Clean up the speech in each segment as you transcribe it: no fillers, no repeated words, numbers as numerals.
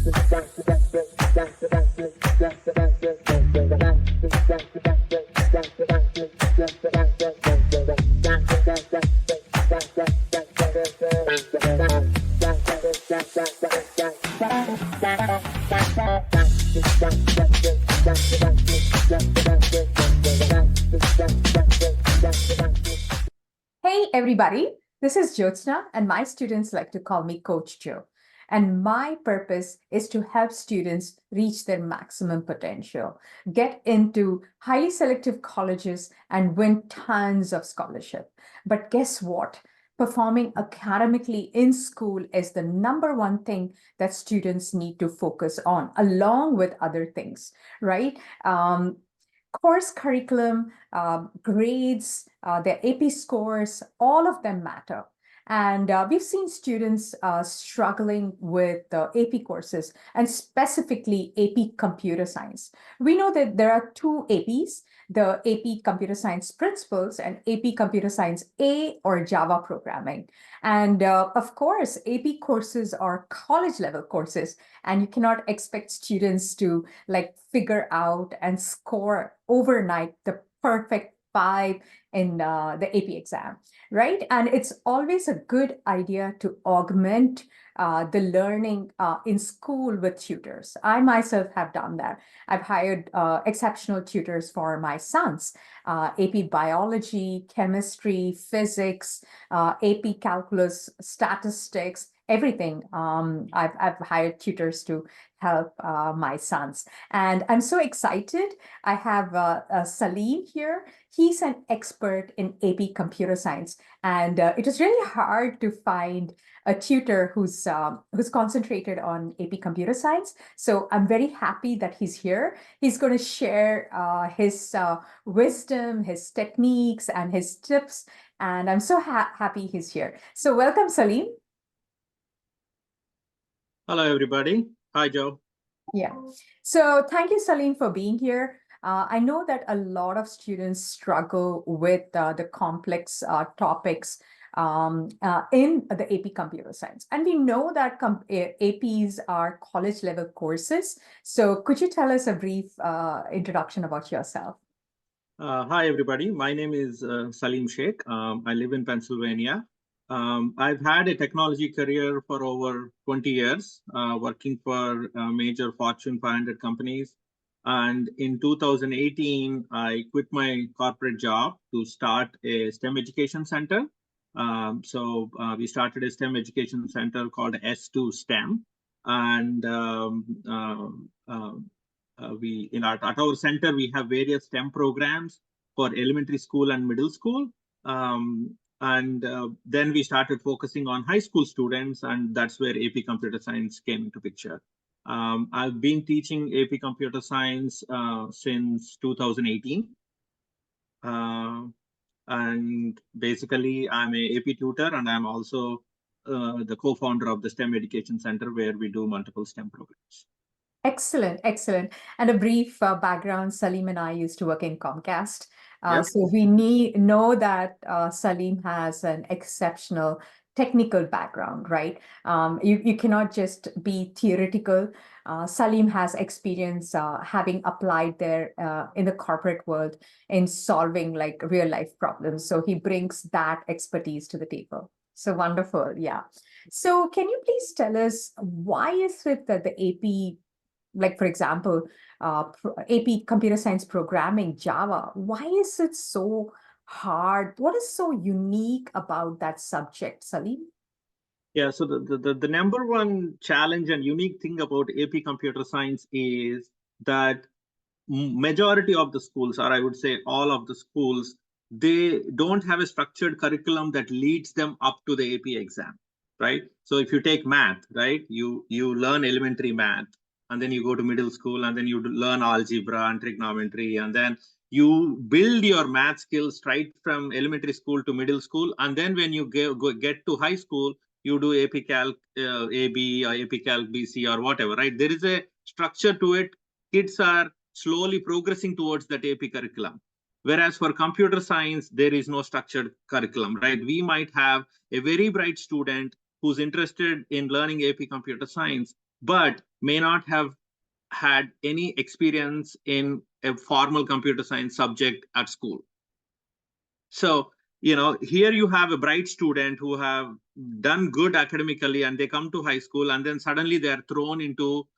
Hey everybody, this is Jyotsna and my students like to call me Coach Joe. And my purpose is to help students reach their maximum potential, get into highly selective colleges and win tons of scholarship. But guess what? Performing academically in school is the number one thing that students need to focus on, along with other things, right? Course curriculum, grades, their AP scores, all of them matter. And we've seen students struggling with AP courses and specifically AP computer science. We know that there are two APs, the AP computer science principles and AP computer science A or Java programming. And of course, AP courses are college level courses, and you cannot expect students to like figure out and score overnight the perfect 5 in the AP exam, right? And it's always a good idea to augment the learning in school with tutors. I myself have done that. I've hired exceptional tutors for my sons, AP biology, chemistry, physics, AP calculus, statistics, everything. I've hired tutors to help my sons. And I'm so excited. I have Saleem here. He's an expert in AP computer science. And it is really hard to find a tutor who's concentrated on AP computer science. So I'm very happy that he's here. He's going to share his wisdom, his techniques, and his tips. And I'm so happy he's here. So welcome, Saleem. Hello, everybody. Hi, Joe. Yeah. So thank you, Saleem, for being here. I know that a lot of students struggle with the complex topics in the AP computer science. And we know that APs are college level courses. So could you tell us a brief introduction about yourself? Hi, everybody. My name is Saleem Shaik. I live in Pennsylvania. I've had a technology career for over 20 years, working for major Fortune 500 companies. And in 2018, I quit my corporate job to start a STEM education center. So we started a STEM education center called S2 STEM. And at our center, we have various STEM programs for elementary school and middle school. Then we started focusing on high school students, and that's where AP Computer Science came into picture. I've been teaching AP Computer Science since 2018. And basically, I'm a AP tutor, and I'm also the co-founder of the STEM Education Center, where we do multiple STEM programs. Excellent, excellent. And a brief background, Saleem and I used to work in Comcast. Yep. So we know that Saleem has an exceptional technical background, right? You cannot just be theoretical. Saleem has experience having applied there in the corporate world in solving like real life problems. So he brings that expertise to the table. So wonderful, yeah. So can you please tell us why is it that the AP, like for example, AP computer science programming, Java, why is it so hard? What is so unique about that subject, Saleem? Yeah, so the number one challenge and unique thing about AP computer science is that majority of the schools, or I would say all of the schools, they don't have a structured curriculum that leads them up to the AP exam, right? So if you take math, right, you learn elementary math, and then you go to middle school, and then you learn algebra and trigonometry, and then you build your math skills right from elementary school to middle school, and then when you get to high school, you do AP Calc AB or AP Calc BC or whatever, right? There is a structure to it. Kids are slowly progressing towards that AP curriculum. Whereas for computer science, there is no structured curriculum, right? We might have a very bright student who's interested in learning AP computer science, but may not have had any experience in a formal computer science subject at school. So, here you have a bright student who have done good academically and they come to high school and then suddenly they are thrown into,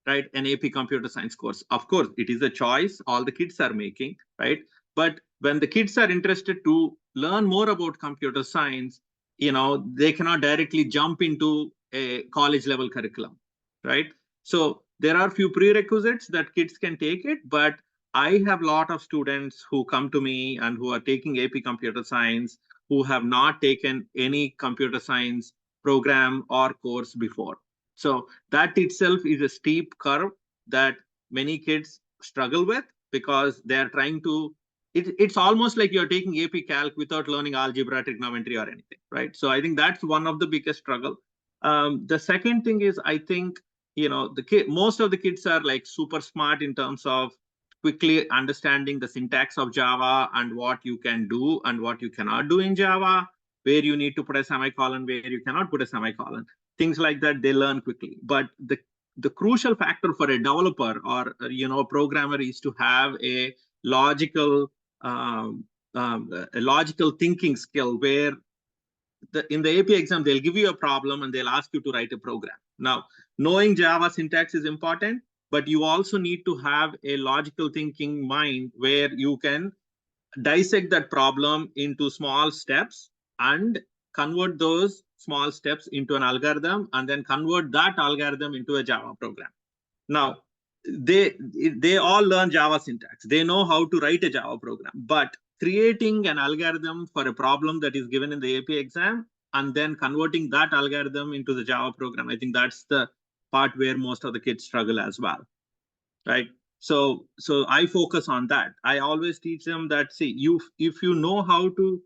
right, an AP computer science course. Of course, it is a choice all the kids are making, right? But when the kids are interested to learn more about computer science, they cannot directly jump into a college level curriculum, right? So there are few prerequisites that kids can take it, but I have a lot of students who come to me and who are taking AP computer science who have not taken any computer science program or course before. So that itself is a steep curve that many kids struggle with because they're trying to. It's almost like you're taking AP Calc without learning algebra, trigonometry, or anything, right? So I think that's one of the biggest struggle. The second thing is, I think, most of the kids are like super smart in terms of quickly understanding the syntax of Java and what you can do and what you cannot do in Java, where you need to put a semicolon, where you cannot put a semicolon, things like that. They learn quickly. But the crucial factor for a developer or a programmer is to have a logical um, a logical thinking skill where in the AP exam, they'll give you a problem and they'll ask you to write a program. Now, knowing Java syntax is important, but you also need to have a logical thinking mind where you can dissect that problem into small steps and convert those small steps into an algorithm and then convert that algorithm into a Java program. Now, they they all learn Java syntax. They know how to write a Java program, but creating an algorithm for a problem that is given in the AP exam and then converting that algorithm into the Java program, I think that's the part where most of the kids struggle as well, right? So I focus on that. I always teach them that, see, you if you know how to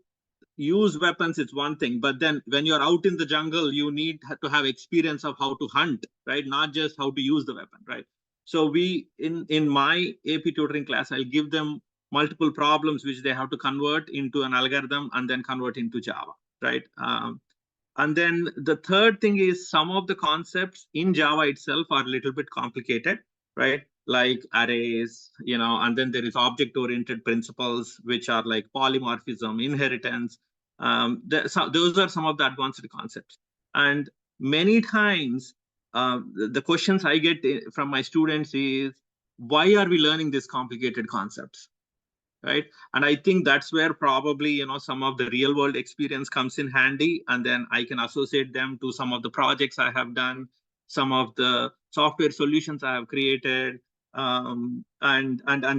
use weapons, it's one thing, but then when you're out in the jungle, you need to have experience of how to hunt, right? Not just how to use the weapon, right? So we in my AP tutoring class, I'll give them multiple problems which they have to convert into an algorithm and then convert into Java, right? And then the third thing is some of the concepts in Java itself are a little bit complicated, right? Like arrays, and then there is object-oriented principles, which are like polymorphism, inheritance. So those are some of the advanced concepts. And many times, the questions I get from my students is, why are we learning these complicated concepts? Right? And I think that's where probably some of the real world experience comes in handy, and then I can associate them to some of the projects I have done, some of the software solutions I have created. And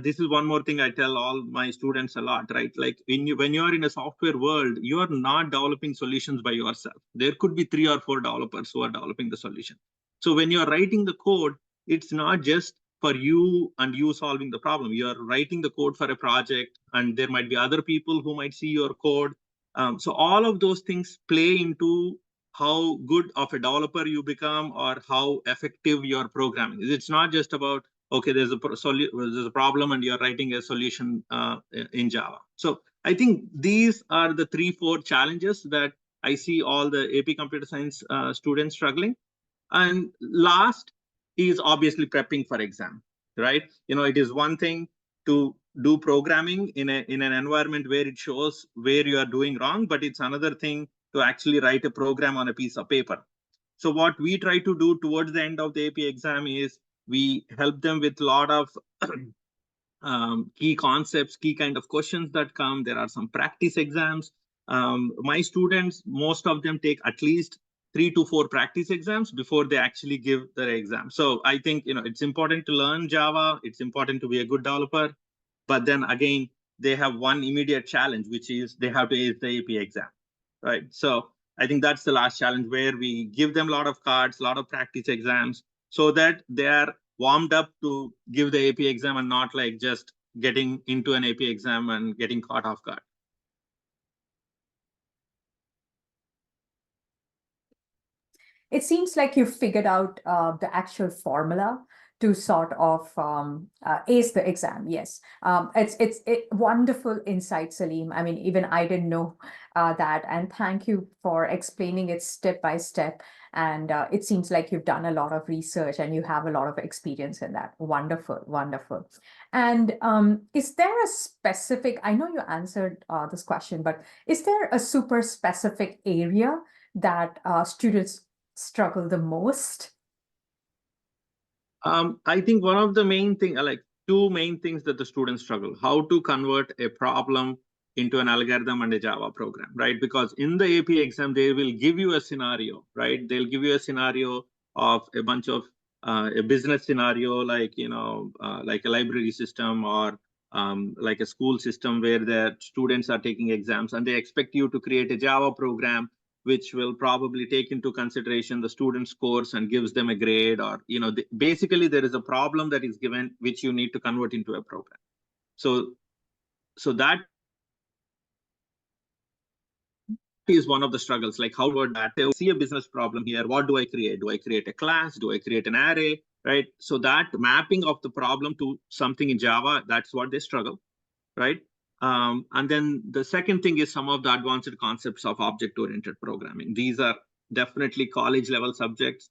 this is one more thing I tell all my students a lot, right? Like when you are in a software world, you are not developing solutions by yourself. There could be 3 or 4 developers who are developing the solution. So when you are writing the code, it's not just for you and you solving the problem. You're writing the code for a project, and there might be other people who might see your code. So all of those things play into how good of a developer you become or how effective your programming is. It's not just about, okay, there's a problem and you're writing a solution in Java. So I think these are the 3-4 challenges that I see all the AP computer science students struggling. And last is obviously prepping for exam, right? It is one thing to do programming in an environment where it shows where you are doing wrong, but it's another thing to actually write a program on a piece of paper. So what we try to do towards the end of the AP exam is we help them with a lot of key concepts, key kind of questions that come. There are some practice exams. My students, most of them take at least 3 to 4 practice exams before they actually give their exam. So I think it's important to learn Java. It's important to be a good developer. But then again, they have one immediate challenge, which is they have to ace the AP exam, right? So I think that's the last challenge where we give them a lot of cards, a lot of practice exams, so that they are warmed up to give the AP exam and not like just getting into an AP exam and getting caught off guard. It seems like you've figured out the actual formula to sort of ace the exam. Yes, it's wonderful insight, Saleem. I mean, even I didn't know that, and thank you for explaining it step by step. And it seems like you've done a lot of research and you have a lot of experience in that. Wonderful, wonderful. And is there a specific? I know you answered this question, but is there a super specific area that students struggle the most? I think one of the main thing, like two main things that the students struggle: how to convert a problem into an algorithm and a Java program, right? Because in the AP exam, they will give you a scenario, right? They'll give you a scenario of a bunch of a business scenario, like like a library system, or like a school system where the students are taking exams, and they expect you to create a Java program which will probably take into consideration the student scores and gives them a grade, or basically there is a problem that is given which you need to convert into a program. So that is one of the struggles, like how would that see a business problem here, what do I create? Do I create a class? Do I create an array? Right? So that mapping of the problem to something in Java, that's what they struggle, right? And then the second thing is some of the advanced concepts of object-oriented programming. These are definitely college level subjects.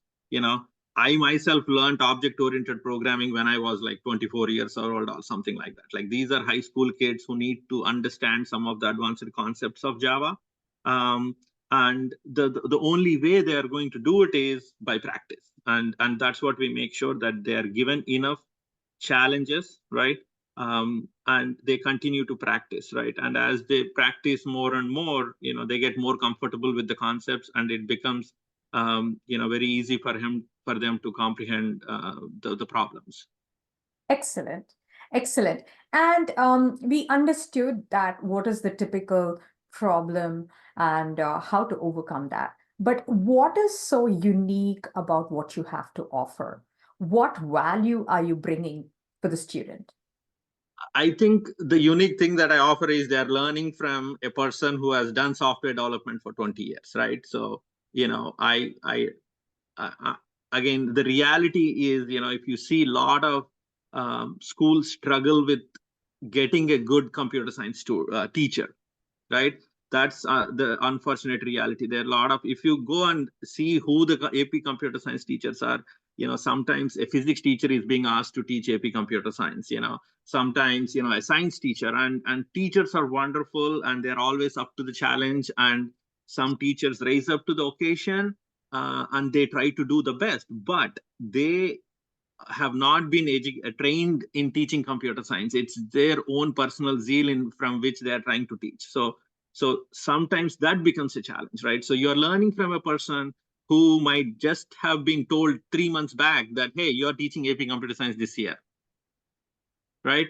I myself learned object-oriented programming when I was like 24 years old or something like that. Like these are high school kids who need to understand some of the advanced concepts of Java. Um, and the only way they are going to do it is by practice. And that's what we make sure, that they are given enough challenges, right? And they continue to practice, right? And as they practice more and more, they get more comfortable with the concepts, and it becomes very easy for them to comprehend the problems. Excellent, excellent. And we understood that what is the typical problem and how to overcome that. But what is so unique about what you have to offer? What value are you bringing for the student? I think the unique thing that I offer is they're learning from a person who has done software development for 20 years, right? So, I again, the reality is, if you see a lot of schools struggle with getting a good computer science teacher, right? That's the unfortunate reality. There are a lot of, if you go and see who the AP computer science teachers are, sometimes a physics teacher is being asked to teach AP computer science, sometimes, a science teacher, and teachers are wonderful and they're always up to the challenge. And some teachers raise up to the occasion, and they try to do the best, but they have not been trained in teaching computer science. It's their own personal zeal from which they are trying to teach. So sometimes that becomes a challenge, right? So you're learning from a person who might just have been told 3 months back that, hey, you're teaching AP computer science this year, right?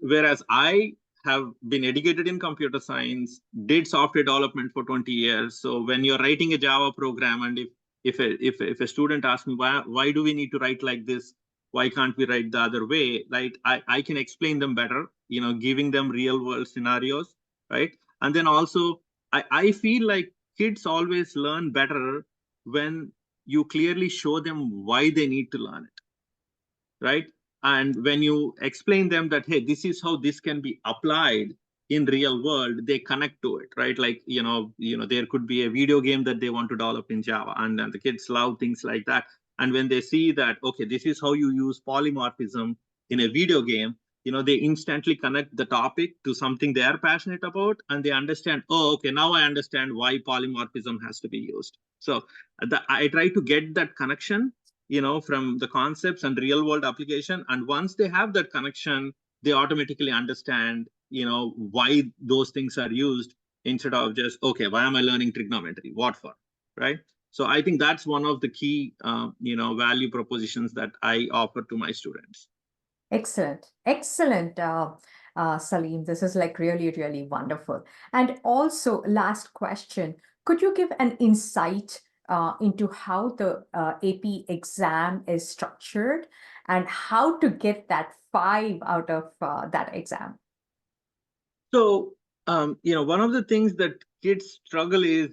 Whereas I have been educated in computer science, did software development for 20 years. So when you're writing a Java program, and if a student asks me, why do we need to write like this? Why can't we write the other way? Right? I can explain them better, giving them real world scenarios, right? And then also, I feel like kids always learn better when you clearly show them why they need to learn it, right? And when you explain them that, hey, this is how this can be applied in real world, they connect to it, right? Like, there could be a video game that they want to develop in Java, and the kids love things like that. And when they see that, okay, this is how you use polymorphism in a video game, they instantly connect the topic to something they are passionate about, and they understand, oh, okay, now I understand why polymorphism has to be used. So I try to get that connection, from the concepts and real world application. And once they have that connection, they automatically understand, why those things are used, instead of just, okay, why am I learning trigonometry? What for? Right? So I think that's one of the key, value propositions that I offer to my students. Excellent, excellent, Salim. This is like really, really wonderful. And also, last question, could you give an insight into how the AP exam is structured and how to get that 5 out of that exam? So, one of the things that kids struggle is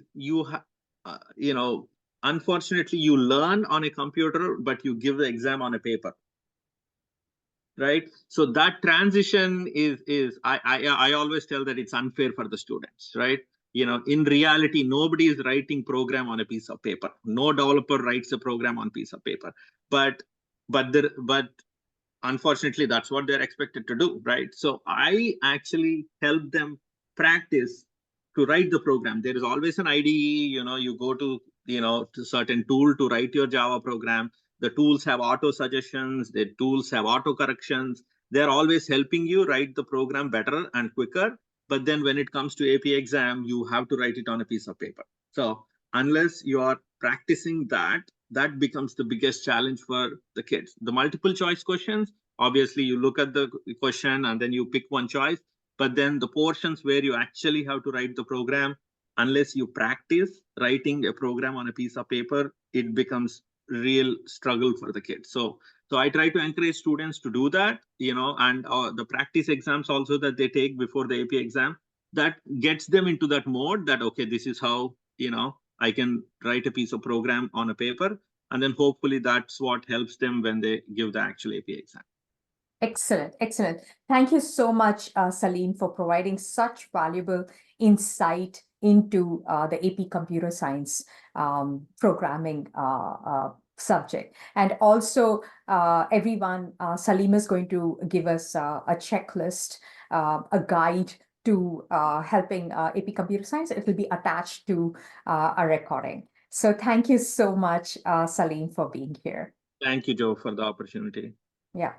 unfortunately, you learn on a computer, but you give the exam on a paper, right? So that transition is I always tell that it's unfair for the students, right? In reality, nobody is writing program on a piece of paper. No developer writes a program on piece of paper, but but unfortunately that's what they're expected to do, right? So I actually help them practice to write the program. There is always an IDE. You go to certain tool to write your Java program. The tools have auto suggestions, the tools have auto corrections. They're always helping you write the program better and quicker. But then when it comes to AP exam, you have to write it on a piece of paper. So unless you are practicing that becomes the biggest challenge for the kids. The multiple choice questions, obviously you look at the question and then you pick one choice, but then the portions where you actually have to write the program, unless you practice writing a program on a piece of paper, it becomes real struggle for the kids. So I try to encourage students to do that, and the practice exams also that they take before the AP exam, that gets them into that mode that, okay, this is how I can write a piece of program on a paper, and then hopefully that's what helps them when they give the actual AP exam. Excellent, excellent. Thank you so much, Saleem, for providing such valuable insight into the AP Computer Science programming subject. And also, everyone, Saleem is going to give us a checklist, a guide to helping AP Computer Science. It will be attached to a recording. So thank you so much, Saleem, for being here. Thank you, Joe, for the opportunity. Yeah.